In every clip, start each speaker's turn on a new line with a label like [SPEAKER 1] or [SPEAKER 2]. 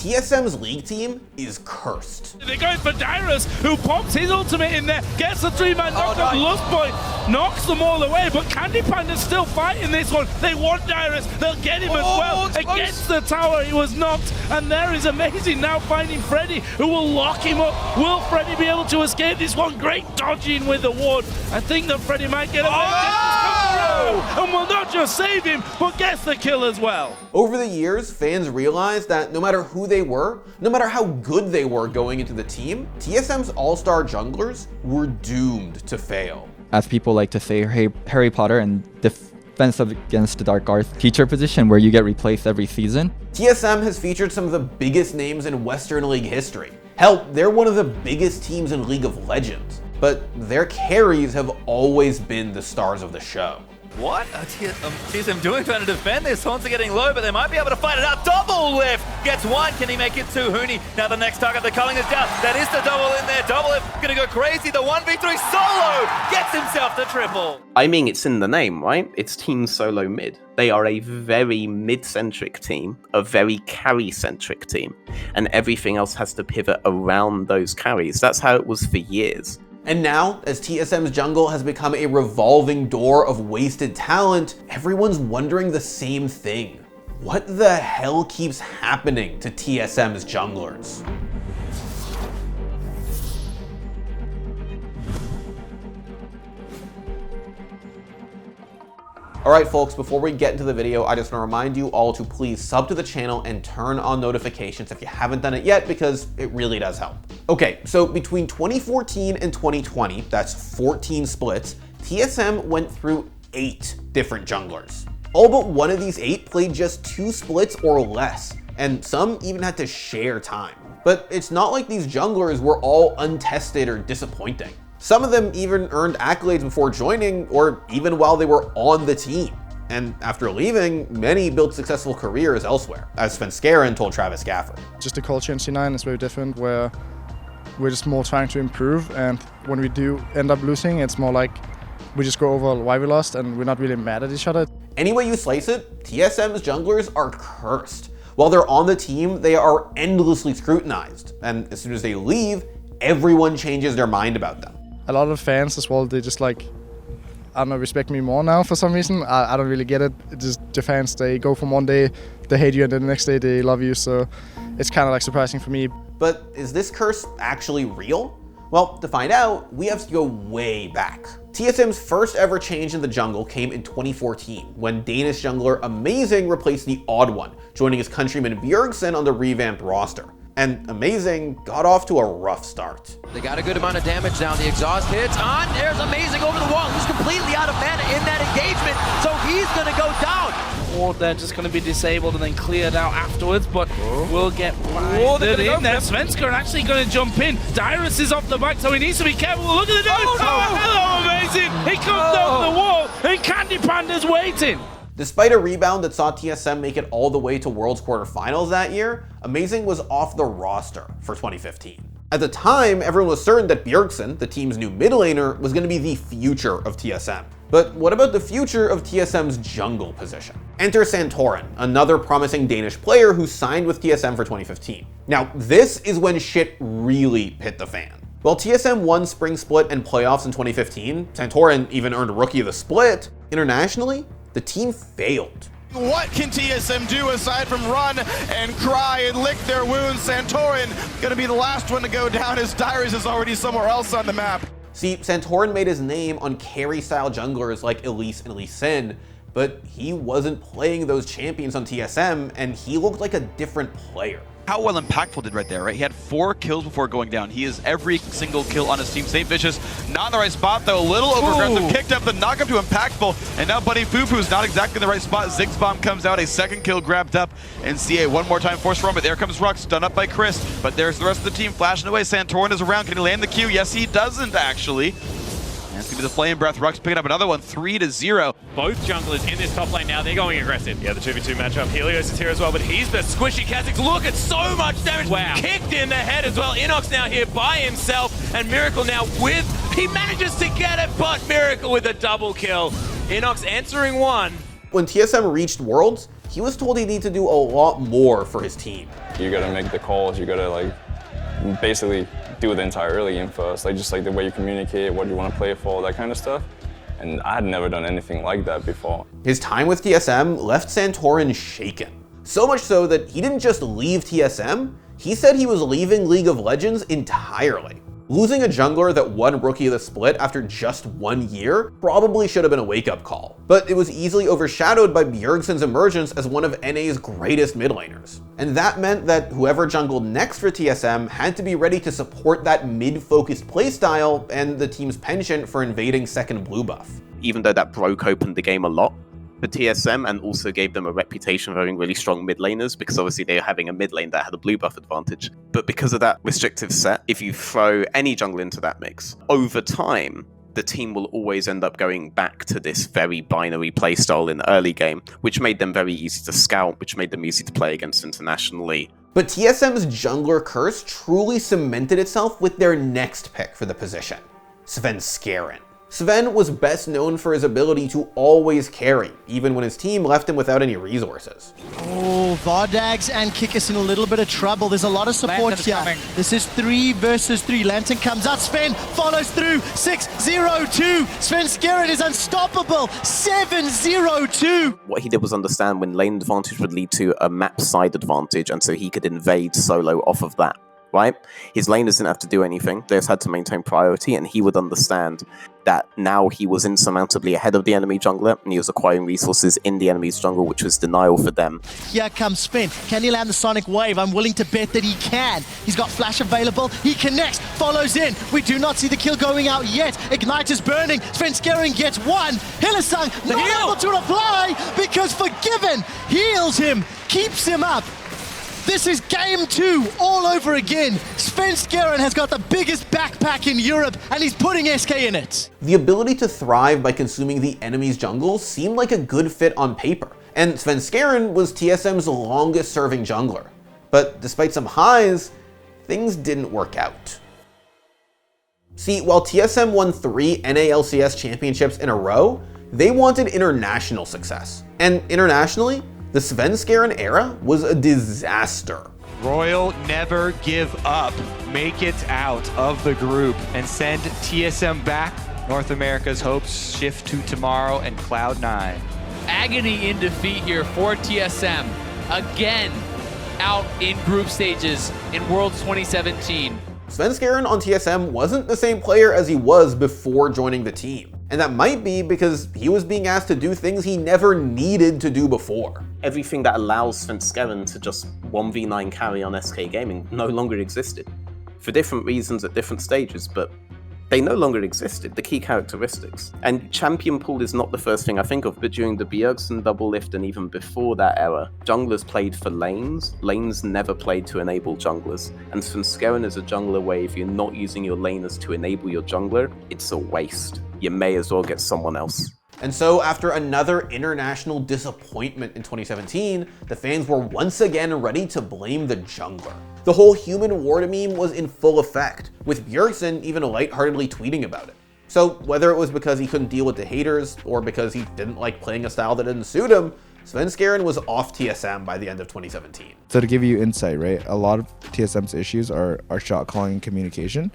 [SPEAKER 1] TSM's league team is cursed.
[SPEAKER 2] They're going for Dyrus, who pops his ultimate in there, gets the 3-man knockdown. Lustboy knocks them all away, but Candy Panda's still fighting this one. They want Dyrus, they'll get him as well. Against the tower, he was knocked, and there is Amazing now finding Freddy, who will lock him up. Will Freddy be able to escape this one? Great dodging with the ward. I think that Freddy might get away. And will not just save him, but gets the kill as well.
[SPEAKER 1] Over the years, fans realized that no matter who they were, no matter how good they were going into the team, TSM's all-star junglers were doomed to fail.
[SPEAKER 3] As people like to say, Harry Potter and Defense Against the Dark Arts teacher position where you get replaced every season.
[SPEAKER 1] TSM has featured some of the biggest names in Western League history. Hell, they're one of the biggest teams in League of Legends. But their carries have always been the stars of the show.
[SPEAKER 4] What are TSM doing trying to defend this? Horns are getting low, but they might be able to fight it out. Double lift! Gets one. Can he make it two? Huni. Now the next target, the culling is down. That is the double in there. Double lift. Gonna go crazy. The 1v3 solo gets himself the triple.
[SPEAKER 5] I mean, it's in the name, right? It's Team Solo Mid. They are a very mid-centric team, a very carry-centric team, and everything else has to pivot around those carries. That's how it was for years.
[SPEAKER 1] And now, as TSM's jungle has become a revolving door of wasted talent, everyone's wondering the same thing. What the hell keeps happening to TSM's junglers? Alright folks, before we get into the video, I just want to remind you all to please sub to the channel and turn on notifications if you haven't done it yet, because it really does help. Okay, so between 2014 and 2020, that's 14 splits, TSM went through 8 different junglers. All but one of these 8 played just 2 splits or less, and some even had to share time. But it's not like these junglers were all untested or disappointing. Some of them even earned accolades before joining, or even while they were on the team. And after leaving, many built successful careers elsewhere, as Svenskeren told Travis Gafford.
[SPEAKER 6] Just the culture in C9 is very different, where we're just more trying to improve, and when we do end up losing, it's more like we just go over why we lost, and we're not really mad at each other.
[SPEAKER 1] Any way you slice it, TSM's junglers are cursed. While they're on the team, they are endlessly scrutinized, and as soon as they leave, everyone changes their mind about them.
[SPEAKER 6] A lot of fans as well, they just like, I don't know, respect me more now for some reason. I don't really get it. It's just the fans, they go from one day, they hate you, and then the next day they love you, so it's kind of like surprising for me.
[SPEAKER 1] But is this curse actually real? Well, to find out, we have to go way back. TSM's first ever change in the jungle came in 2014, when Danish jungler Amazing replaced the Odd One, joining his countryman Bjergsen on the revamped roster. And Amazing got off to a rough start.
[SPEAKER 7] They got a good amount of damage down. The exhaust hits on. There's Amazing over the wall. He's completely out of mana in that engagement, so he's going to go down.
[SPEAKER 2] Or they're just going to be disabled and then cleared out afterwards, but we'll get blinded in there. Svenskeren actually going to jump in. Dyrus is off the back, so he needs to be careful. Look at the Dyrus. Hello, Amazing. He comes off the wall, and Candy Panda's waiting.
[SPEAKER 1] Despite a rebound that saw TSM make it all the way to Worlds quarterfinals that year, Amazing was off the roster for 2015. At the time, everyone was certain that Bjergsen, the team's new mid laner, was going to be the future of TSM. But what about the future of TSM's jungle position? Enter Santorin, another promising Danish player who signed with TSM for 2015. Now, this is when shit really hit the fan. While TSM won Spring Split and playoffs in 2015, Santorin even earned Rookie of the Split, internationally, the team failed.
[SPEAKER 8] What can TSM do aside from run and cry and lick their wounds? Santorin gonna be the last one to go down as Dyrus is already somewhere else on the map.
[SPEAKER 1] See, Santorin made his name on carry-style junglers like Elise and Lee Sin, but he wasn't playing those champions on TSM, and he looked like a different player.
[SPEAKER 9] How well impactful did right there, right? He had 4 kills before going down. He is every single kill on his team. St. Vicious, not in the right spot though, a little over-aggressive, kicked up the knock-up to impactful, and now Bunny Fufu's not exactly in the right spot. Ziggs bomb comes out, a second kill grabbed up, and CA one more time forced from it. There comes Rux, done up by Chris, but there's the rest of the team flashing away. Santorin is around, can he land the Q? Yes, he doesn't actually. That's gonna be the Flame Breath. Rux picking up another one, 3-0.
[SPEAKER 10] Both junglers in this top lane now, they're going aggressive. Yeah, the 2v2 matchup. Helios is here as well, but he's the squishy Kha'Zix. Look at so much damage. Wow. Kicked in the head as well. Inox now here by himself, and Miracle now with, he manages to get it, but Miracle with a double kill. Inox answering one.
[SPEAKER 1] When TSM reached Worlds, he was told he needed to do a lot more for his team.
[SPEAKER 11] You gotta make the calls, you gotta like basically do the entire early game first, like just like the way you communicate, what you want to play for, that kind of stuff. And I had never done anything like that before.
[SPEAKER 1] His time with TSM left Santorin shaken. So much so that he didn't just leave TSM, he said he was leaving League of Legends entirely. Losing a jungler that won Rookie of the Split after just 1 year probably should have been a wake-up call, but it was easily overshadowed by Bjergsen's emergence as one of NA's greatest mid laners. And that meant that whoever jungled next for TSM had to be ready to support that mid-focused playstyle and the team's penchant for invading second blue buff.
[SPEAKER 5] Even though that broke open the game a lot for TSM and also gave them a reputation of having really strong mid laners, because obviously they were having a mid lane that had a blue buff advantage. But because of that restrictive set, if you throw any jungle into that mix, over time, the team will always end up going back to this very binary playstyle in the early game, which made them very easy to scout, which made them easy to play against internationally.
[SPEAKER 1] But TSM's jungler curse truly cemented itself with their next pick for the position, Svenskeren. Sven was best known for his ability to always carry, even when his team left him without any resources.
[SPEAKER 12] Oh, Vardags and Kickus in a little bit of trouble. There's a lot of support here. Coming. This is 3 versus 3. Lantern comes out, Sven follows through, 6-0-2. Svenskeren is unstoppable, 7-0-2.
[SPEAKER 5] What he did was understand when lane advantage would lead to a map side advantage, and so he could invade solo off of that. Right? His laners didn't have to do anything. They just had to maintain priority, and he would understand that now he was insurmountably ahead of the enemy jungler, and he was acquiring resources in the enemy's jungle, which was denial for them.
[SPEAKER 12] Here comes Sven. Can he land the Sonic Wave? I'm willing to bet that he can. He's got flash available. He connects, follows in. We do not see the kill going out yet. Ignite is burning. Svenskeren gets one. Hylissang not able to reply because Forgiven heals him, keeps him up. This is game 2 all over again. Svenskeren has got the biggest backpack in Europe, and he's putting SK in it.
[SPEAKER 1] The ability to thrive by consuming the enemy's jungle seemed like a good fit on paper, and Svenskeren was TSM's longest serving jungler. But despite some highs, things didn't work out. See, while TSM won 3 NALCS championships in a row, they wanted international success. And internationally, the Svenskeren era was a disaster.
[SPEAKER 13] Royal never give up. Make it out of the group and send TSM back. North America's hopes shift to tomorrow and Cloud9.
[SPEAKER 14] Agony in defeat here for TSM. Again, out in group stages in Worlds 2017.
[SPEAKER 1] Svenskeren on TSM wasn't the same player as he was before joining the team. And that might be because he was being asked to do things he never needed to do before.
[SPEAKER 5] Everything that allows Svenskeren to just 1v9 carry on SK Gaming no longer existed. For different reasons at different stages, but they no longer existed, the key characteristics. And champion pool is not the first thing I think of, but during the Bjergsen double lift and even before that era, junglers played for lanes. Lanes never played to enable junglers. And Svenskeren is a jungler where if you're not using your laners to enable your jungler, it's a waste. You may as well get someone else.
[SPEAKER 1] And so after another international disappointment in 2017, the fans were once again ready to blame the jungler. The whole human ward meme was in full effect, with Bjergsen even lightheartedly tweeting about it. So whether it was because he couldn't deal with the haters, or because he didn't like playing a style that didn't suit him, Svenskeren was off TSM by the end of 2017.
[SPEAKER 6] So to give you insight, right, a lot of TSM's issues are shot calling and communication,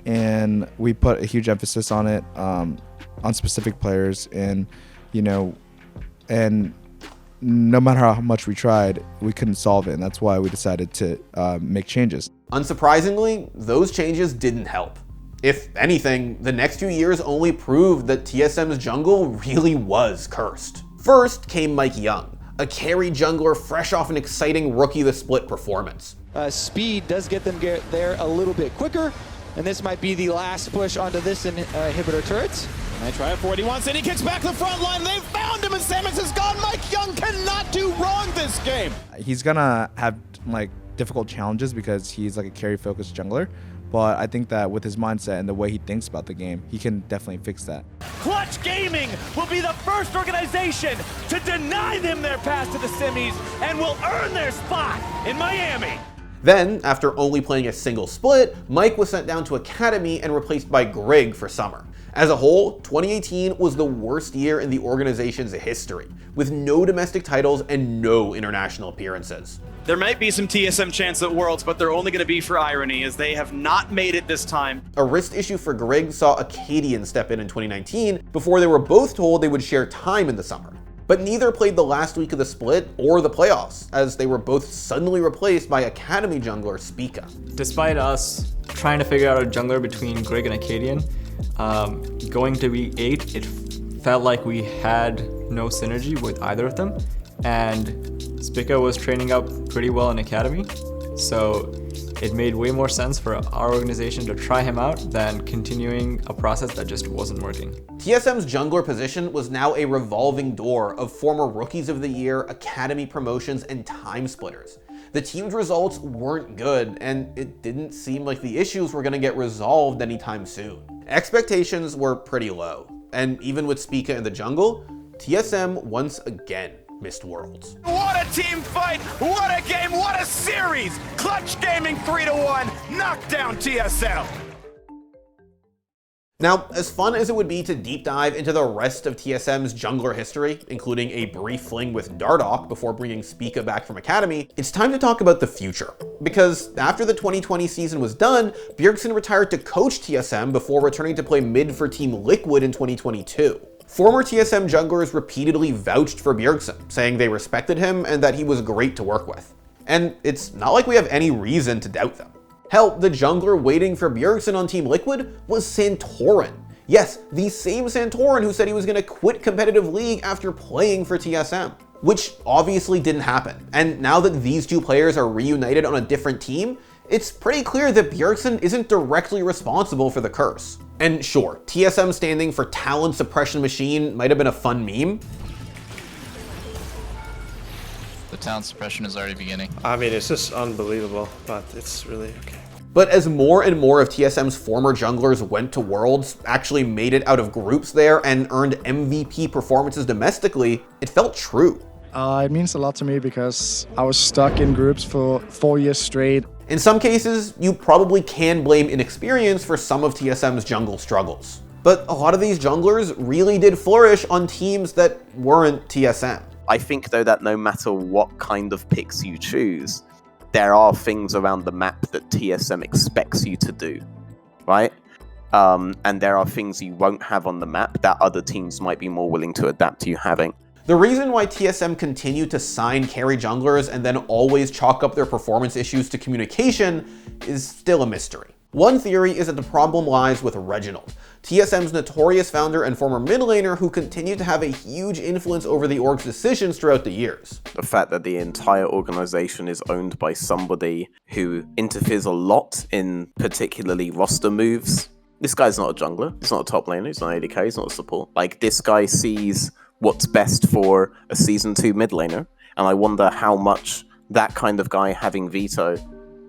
[SPEAKER 6] and we put a huge emphasis on it, on specific players, and and no matter how much we tried, we couldn't solve it, and that's why we decided to make changes.
[SPEAKER 1] Unsurprisingly, those changes didn't help. If anything, the next few years only proved that TSM's jungle really was cursed. First came Mike Young, a carry jungler fresh off an exciting Rookie of the Split performance.
[SPEAKER 15] Speed does get them there a little bit quicker, and this might be the last push onto this inhibitor turret.
[SPEAKER 8] They try it for what he wants, and he kicks back the front line. They found him, and Samus is gone. Mike Young cannot do wrong this game.
[SPEAKER 6] He's gonna have difficult challenges because he's a carry-focused jungler, but I think that with his mindset and the way he thinks about the game, he can definitely fix that.
[SPEAKER 2] Clutch Gaming will be the first organization to deny them their pass to the semis and will earn their spot in Miami.
[SPEAKER 1] Then, after only playing a single split, Mike was sent down to Academy and replaced by Grig for summer. As a whole, 2018 was the worst year in the organization's history, with no domestic titles and no international appearances.
[SPEAKER 16] There might be some TSM chance at Worlds, but they're only going to be for irony, as they have not made it this time.
[SPEAKER 1] A wrist issue for Grigg saw Acadian step in 2019 before they were both told they would share time in the summer. But neither played the last week of the split or the playoffs, as they were both suddenly replaced by Academy jungler Spica.
[SPEAKER 17] Despite us trying to figure out a jungler between Grigg and Acadian, going to week 8, it felt like we had no synergy with either of them, and Spica was training up pretty well in Academy, so it made way more sense for our organization to try him out than continuing a process that just wasn't working.
[SPEAKER 1] TSM's jungler position was now a revolving door of former Rookies of the Year, Academy promotions, and time splitters. The team's results weren't good, and it didn't seem like the issues were going to get resolved anytime soon. Expectations were pretty low, and even with Spica in the jungle, TSM once again missed Worlds.
[SPEAKER 8] What a team fight! What a game! What a series! Clutch Gaming 3-1, knockdown TSM.
[SPEAKER 1] Now, as fun as it would be to deep dive into the rest of TSM's jungler history, including a brief fling with Dardoch before bringing Spica back from Academy, it's time to talk about the future. Because after the 2020 season was done, Bjergsen retired to coach TSM before returning to play mid for Team Liquid in 2022. Former TSM junglers repeatedly vouched for Bjergsen, saying they respected him and that he was great to work with. And it's not like we have any reason to doubt them. Hell, the jungler waiting for Bjergsen on Team Liquid was Santorin. Yes, the same Santorin who said he was going to quit competitive league after playing for TSM. Which obviously didn't happen. And now that these two players are reunited on a different team, it's pretty clear that Bjergsen isn't directly responsible for the curse. And sure, TSM standing for Talent Suppression Machine might have been a fun meme.
[SPEAKER 18] The talent suppression is already beginning.
[SPEAKER 19] I mean, it's just unbelievable, but it's really okay.
[SPEAKER 1] But as more and more of TSM's former junglers went to Worlds, actually made it out of groups there, and earned MVP performances domestically, it felt true.
[SPEAKER 6] It means a lot to me because I was stuck in groups for 4 years straight.
[SPEAKER 1] In some cases, you probably can blame inexperience for some of TSM's jungle struggles. But a lot of these junglers really did flourish on teams that weren't TSM.
[SPEAKER 5] I think, though, that no matter what kind of picks you choose, there are things around the map that TSM expects you to do, right? And there are things you won't have on the map that other teams might be more willing to adapt to you having.
[SPEAKER 1] The reason why TSM continued to sign carry junglers and then always chalk up their performance issues to communication is still a mystery. One theory is that the problem lies with Reginald, TSM's notorious founder and former mid laner who continued to have a huge influence over the org's decisions throughout the years.
[SPEAKER 5] The fact that the entire organization is owned by somebody who interferes a lot in particularly roster moves. This guy's not a jungler, he's not a top laner, he's not an ADK, he's not a support. Like, this guy sees what's best for a Season 2 mid laner, and I wonder how much that kind of guy having veto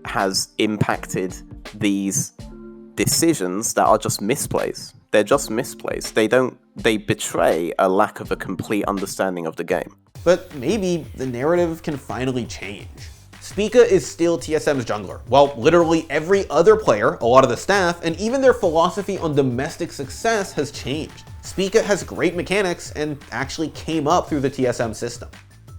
[SPEAKER 5] has impacted these decisions that are just misplays. They're just misplays. They betray a lack of a complete understanding of the game.
[SPEAKER 1] But maybe the narrative can finally change. Spica is still TSM's jungler, while literally every other player, a lot of the staff, and even their philosophy on domestic success has changed. Spica has great mechanics and actually came up through the TSM system.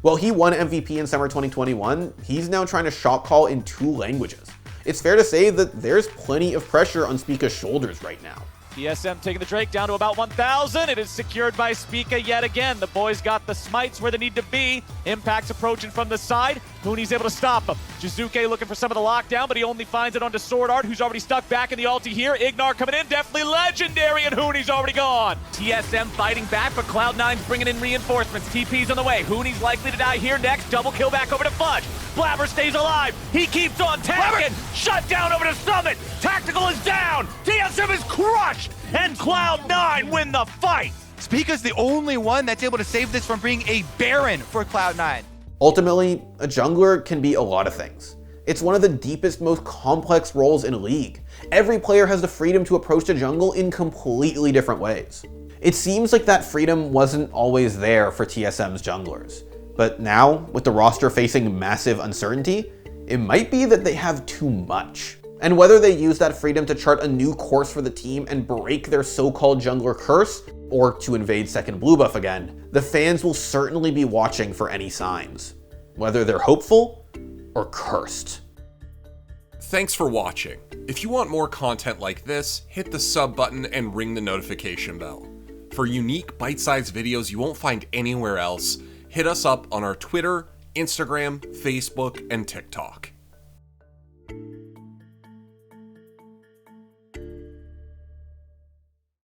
[SPEAKER 1] While he won MVP in summer 2021, he's now trying to shot call in 2 languages. It's fair to say that there's plenty of pressure on Spica's shoulders right now.
[SPEAKER 20] TSM taking the Drake down to about 1,000. It is secured by Spica yet again. The boys got the smites where they need to be. Impact's approaching from the side. Hooney's able to stop him. Jizuke looking for some of the lockdown, but he only finds it onto Sword Art, who's already stuck back in the ulti here. Ignar coming in, definitely legendary, and Hooney's already gone. TSM fighting back, but Cloud9's bringing in reinforcements. TP's on the way. Hooney's likely to die here next. Double kill back over to Fudge. Blabber stays alive. He keeps on tanking. Shut down over to Summit. Tactical is down. TSM is crushed. And Cloud9 win the fight.
[SPEAKER 21] Spica's the only one that's able to save this from being a Baron for Cloud9.
[SPEAKER 1] Ultimately, a jungler can be a lot of things. It's one of the deepest, most complex roles in League. Every player has the freedom to approach the jungle in completely different ways. It seems like that freedom wasn't always there for TSM's junglers. But now, with the roster facing massive uncertainty, it might be that they have too much. And whether they use that freedom to chart a new course for the team and break their so-called jungler curse, or to invade second blue buff again, the fans will certainly be watching for any signs, whether they're hopeful or cursed.
[SPEAKER 3] Thanks for watching. If you want more content like this, hit the sub button and ring the notification bell. For unique, bite-sized videos you won't find anywhere else, hit us up on our Twitter, Instagram, Facebook, and TikTok.